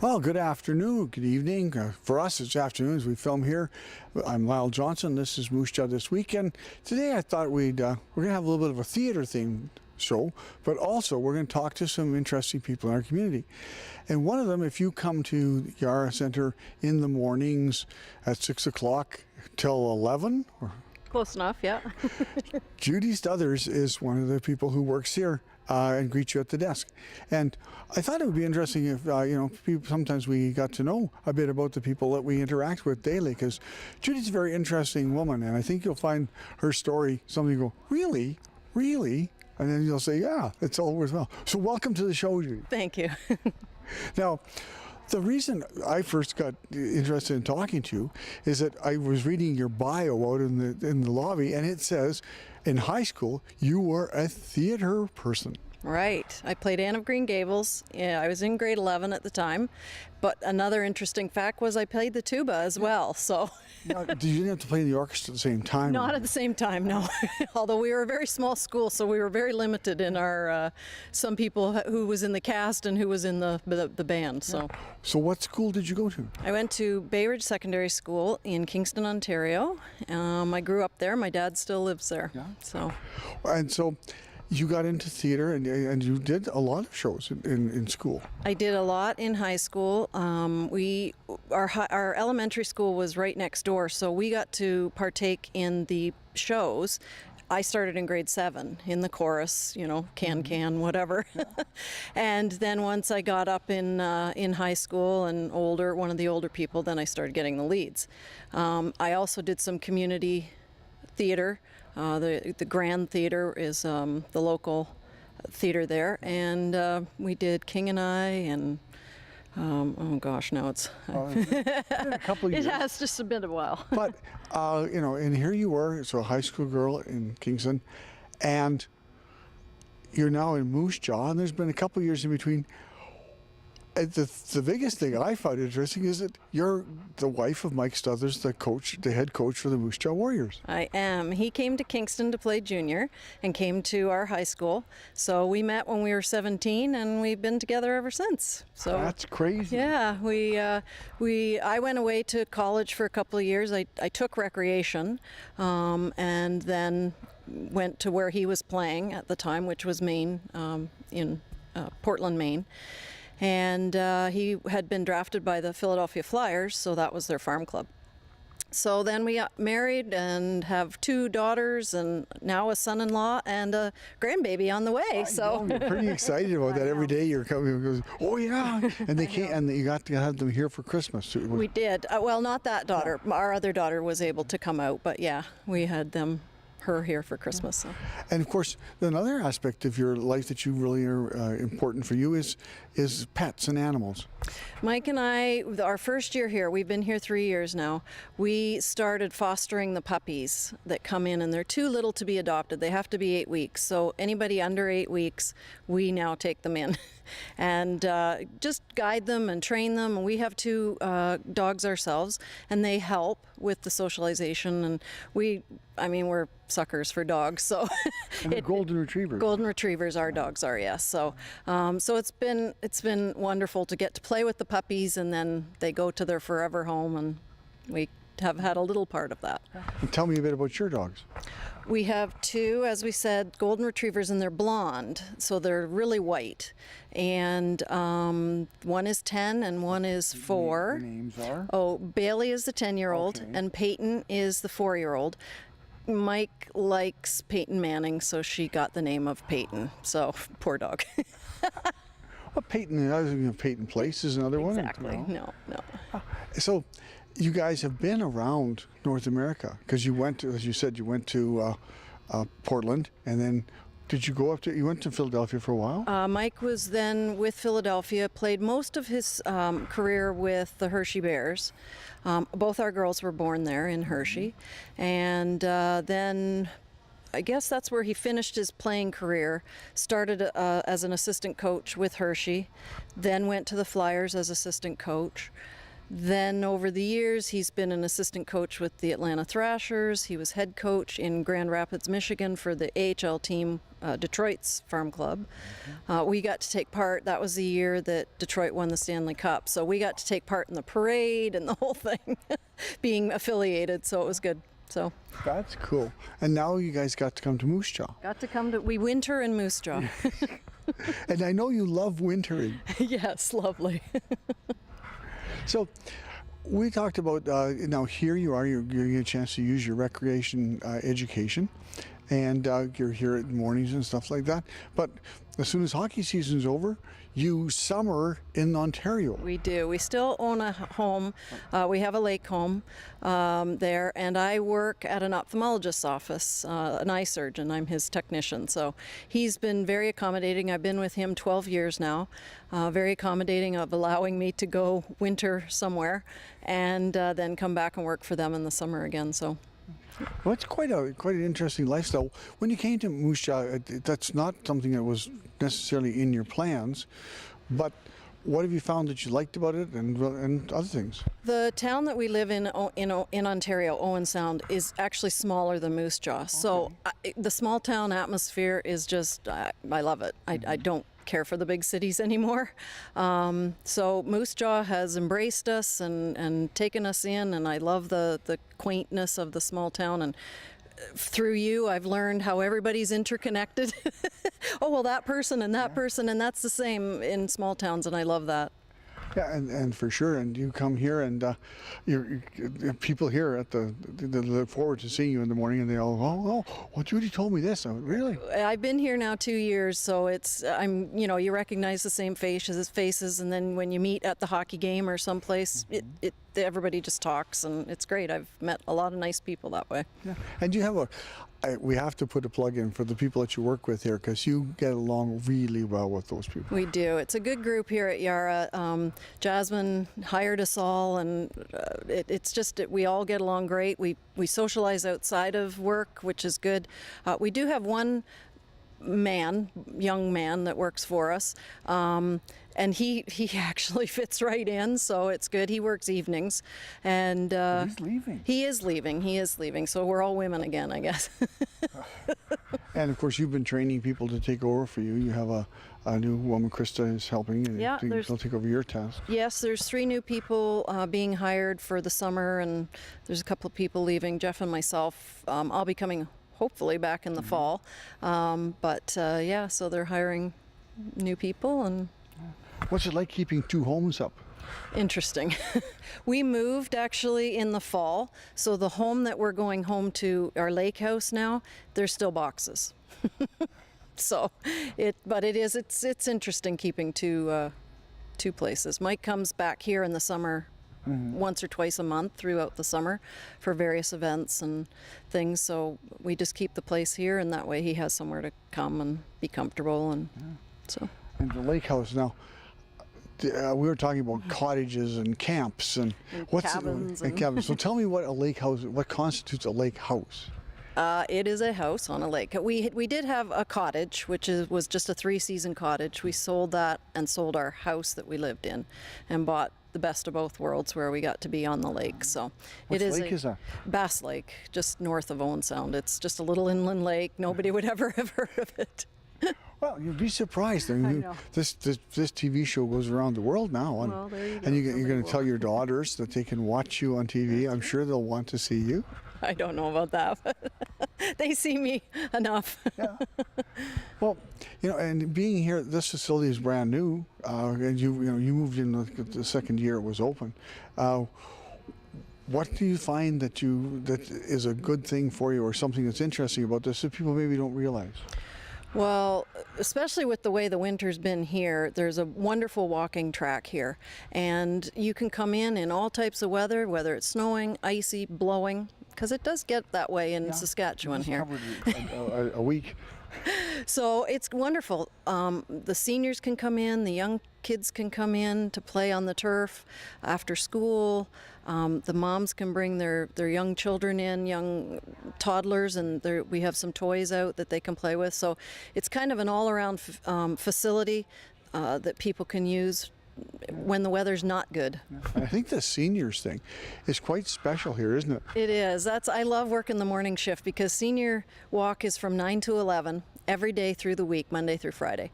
Well, good afternoon, good evening. For us, it's afternoon as we film here. I'm Lyle Johnson. This is Moose Jaw This Weekend. Today, I thought we're going to have a little bit of a theater theme show, but also we're going to talk to some interesting people in our community. And one of them, if you come to Yara Centre in the mornings at 6 o'clock till 11, or close enough, yeah. Judi Stothers is one of the people who works here and greets you at the desk. And I thought it would be interesting if, sometimes we got to know a bit about the people that we interact with daily, because Judy's a very interesting woman, and I think you'll find her story, something you go, really? Really? And then you'll say, yeah, it's all worthwhile. So welcome to the show, Judy. Thank you. Now, the reason I first got interested in talking to you is that I was reading your bio out in the lobby, and it says in high school you were a theater person. Right. I played Anne of Green Gables. Yeah, I was in grade 11 at the time. But another interesting fact was I played the tuba as well. So Now, did you have to play in the orchestra at the same time? not at the same time, no. Although we were a very small school, so we were very limited in our some people who was in the cast and who was in the band. So what school did you go to? I went to Bay Ridge Secondary School in Kingston, Ontario. I grew up there. My dad still lives there. Yeah. So. And so you got into theater, and you did a lot of shows in school. I did a lot in high school. Our elementary school was right next door, so we got to partake in the shows. I started in grade 7 in the chorus, can, whatever. And then once I got up in high school and older, one of the older people, then I started getting the leads. I also did some community theater. The Grand Theater is the local theater there, and we did King and I, and oh gosh, now it's been a couple of years. It has just been a while. But and here you were, so a high school girl in Kingston, and you're now in Moose Jaw, and there's been a couple of years in between. The biggest thing I found interesting is that you're the wife of Mike Stothers, the head coach for the Moose Jaw Warriors. I am. He came to Kingston to play junior and came to our high school. So we met when we were 17, and we've been together ever since. So that's crazy. Yeah, I went away to college for a couple of years. I took recreation, and then went to where he was playing at the time, which was Maine, in Portland, Maine. And he had been drafted by the Philadelphia Flyers, so that was their farm club. So then we got married and have 2 daughters and now a son-in-law and a grandbaby on the way. So you're pretty excited about that. Every day you're coming and goes, oh yeah, and they can't, and you got to have them here for Christmas. We did. Well, not that daughter. Our other daughter was able to come out, but yeah, we had her here for Christmas. So. And of course, another aspect of your life that you really are important for you is pets and animals. Mike and I, our first year here, we've been here 3 years now, we started fostering the puppies that come in, and they're too little to be adopted. They have to be 8 weeks. So anybody under 8 weeks, we now take them in and just guide them and train them. And we have 2 dogs ourselves, and they help with the socialization. And we're suckers for dogs. So and golden retrievers. Golden retrievers, our dogs are, yes. So so it's been wonderful to get to play with the puppies, and then they go to their forever home, and we have had a little part of that. And tell me a bit about your dogs. We have 2, as we said, golden retrievers, and they're blonde, so they're really white. And one is 10 and one is 4. The names are? Oh, Bailey is the 10-year-old, okay. And Peyton is the 4-year-old. Mike likes Peyton Manning, so she got the name of Peyton. So, poor dog. Well, Peyton Place is another one. Exactly. No. So, you guys have been around North America, because you went to, as you said, Portland, and then did you go you went to Philadelphia for a while? Mike was then with Philadelphia, played most of his career with the Hershey Bears. Both our girls were born there in Hershey. And then I guess that's where he finished his playing career, started as an assistant coach with Hershey, then went to the Flyers as assistant coach. Then over the years, he's been an assistant coach with the Atlanta Thrashers. He was head coach in Grand Rapids, Michigan for the AHL team, Detroit's farm club. We got to take part. That was the year that Detroit won the Stanley Cup. So we got to take part in the parade and the whole thing, being affiliated. So it was good. So That's cool. And now you guys got to come to Moose Jaw. we winter in Moose Jaw. And I know you love wintering. Yes, lovely. So we talked about, now here you are, you're getting a chance to use your recreation education, and you're here at mornings and stuff like that. But as soon as hockey season's over, you summer in Ontario. We do. We still own a home. We have a lake home there, and I work at an ophthalmologist's office, an eye surgeon. I'm his technician. So he's been very accommodating. I've been with him 12 years now. Very accommodating of allowing me to go winter somewhere and then come back and work for them in the summer again. So. Well, it's quite an interesting lifestyle. When you came to Moose Jaw, that's not something that was necessarily in your plans, but what have you found that you liked about it and other things? The town that we live in Ontario, Owen Sound, is actually smaller than Moose Jaw. So the small town atmosphere is just, I love it. I don't care for the big cities anymore. So Moose Jaw has embraced us and taken us in, and I love the quaintness of the small town. And through you, I've learned how everybody's interconnected. Oh, well, that person and that person, and that's the same in small towns, and I love that. Yeah, and for sure. And you come here, and people here at they look forward to seeing you in the morning, and they all, well, Judi told me this. Really? I've been here now 2 years, so you recognize the same faces, and then when you meet at the hockey game or someplace, everybody just talks, and it's great. I've met a lot of nice people that way. Yeah. And you have we have to put a plug in for the people that you work with here, because you get along really well with those people. We do. It's a good group here at Yara. Jasmine hired us all, and it's just that we all get along great. We socialize outside of work, which is good. We do have one young man that works for us, and he actually fits right in, so it's good. He works evenings, and He's leaving. He is leaving. So we're all women again, I guess. And of course, you've been training people to take over for you. You have a new woman, Krista, is helping, and Yeah, they'll take over your task. Yes, there's 3 new people being hired for the summer, and there's a couple of people leaving. Jeff and myself. I'll be coming hopefully back in the fall. So they're hiring new people. And What's it like keeping 2 homes up? interesting. We moved actually in the fall, so the home that we're going home to, our lake house now, there's still boxes. So it's interesting keeping two places. Mike comes back here in the summer once or twice a month throughout the summer for various events and things. So we just keep the place here, and that way he has somewhere to come and be comfortable. And so. And the lake house now. We were talking about cottages and camps and cabins. And cabins. So tell me what constitutes a lake house? It is a house on a lake. We did have a cottage, which was just a 3-season cottage. We sold that and sold our house that we lived in, and bought the best of both worlds, where we got to be on the lake. So What lake is that? Bass Lake, just north of Owen Sound. It's just a little inland lake. Nobody would ever have heard of it. Well, you'd be surprised. I know. This TV show goes around the world now, and, Well, there you go. and you're Somebody going to tell will. your daughters that they can watch you on TV. I'm sure they'll want to see you. I don't know about that, but they see me enough. Yeah. Well, and being here, this facility is brand new, and you moved in the second year it was open. What do you find that is a good thing for you, or something that's interesting about this that people maybe don't realize? Well, especially with the way the winter's been here, there's a wonderful walking track here. And you can come in all types of weather, whether it's snowing, icy, blowing, because it does get that way in Saskatchewan here. Covered a week. So it's wonderful. The seniors can come in, the young kids can come in to play on the turf after school. The moms can bring their young children in, young toddlers, and we have some toys out that they can play with. So it's kind of an all-around facility that people can use when the weather's not good. I think the seniors thing is quite special here, isn't it? It is. I love working the morning shift because senior walk is from 9 to 11 every day through the week, Monday through Friday.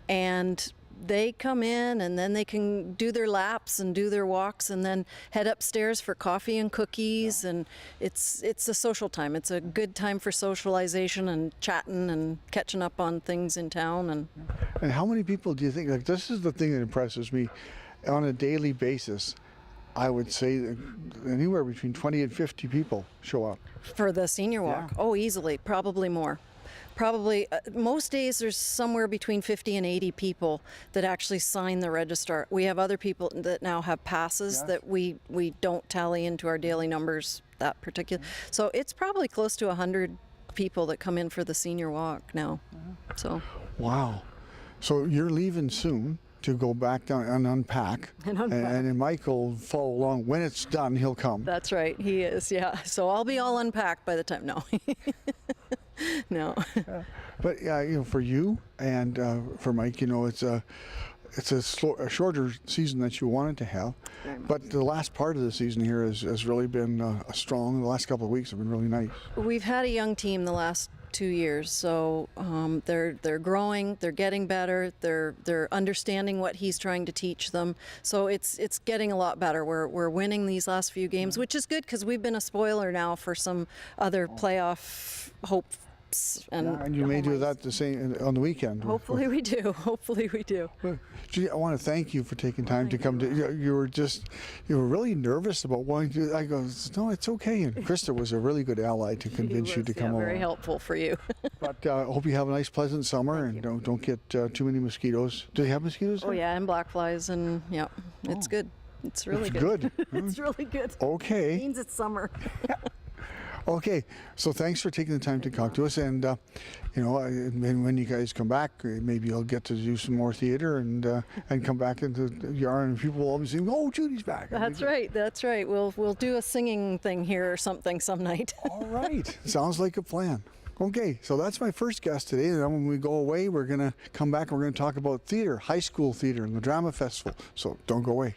And they come in and then they can do their laps and do their walks and then head upstairs for coffee and cookies, and it's a social time. It's a good time for socialization and chatting and catching up on things in town. And how many people do you think, like, this is the thing that impresses me on a daily basis? I would say that anywhere between 20 and 50 people show up. For the senior walk? Oh, easily, probably more. Probably most days there's somewhere between 50 and 80 people that actually sign the registrar. We have other people that now have passes that we don't tally into our daily numbers that particular. So it's probably close to 100 people that come in for the senior walk now. So wow. So you're leaving soon to go back down and unpack. And then Mike will follow along. When it's done, he'll come. That's right, he is, yeah. So I'll be all unpacked by the time, no. No. But for you and for Mike, it's a shorter season that you wanted to have. But the last part of the season here has really been strong. The last couple of weeks have been really nice. We've had a young team the last 2 years, so they're growing, they're getting better, they're understanding what he's trying to teach them. So it's getting a lot better. We're winning these last few games, which is good because we've been a spoiler now for some other playoff hopes. And you may do that the same on the weekend. Hopefully we do. Hopefully we do. Well, Judi, I want to thank you for taking time to come to. You were really nervous about wanting to. I go, no, it's okay. And Krista was a really good ally to convince you to come over. Very helpful for you. But I hope you have a nice, pleasant summer, and don't get too many mosquitoes. Do they have mosquitoes? Oh yeah, and black flies, and yeah, it's good. It's really good. It's really good. Okay. It means it's summer. Okay, so thanks for taking the time to talk to us, and and when you guys come back, maybe you'll get to do some more theater and come back into Yara, and people will always say, "Oh, Judi's back." That's right. That's right. We'll do a singing thing here or something some night. All right, sounds like a plan. Okay, so that's my first guest today. And then when we go away, we're gonna come back and we're gonna talk about theater, high school theater, and the drama festival. So don't go away.